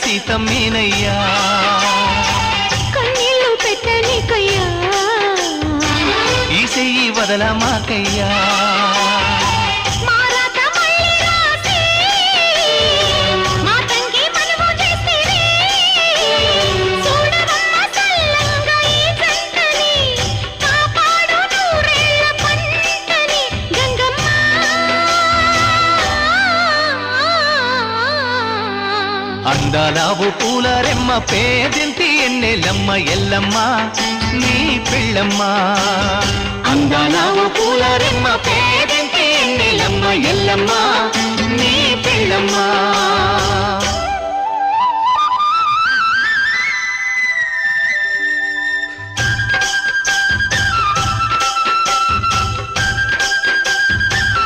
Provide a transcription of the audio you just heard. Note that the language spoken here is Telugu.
సీతమ్మేనయ్యా కన్నీళ్ళు పెట్టనికయ్యా ఈ చెయ్యి వదలమాకయ్యా అందాలావు పూల రెమ్మ పేదింటి ఎన్నెలమ్మ ఎల్లమ్మ నీ పిల్లమ్మ అందాలావు పూల రెమ్మ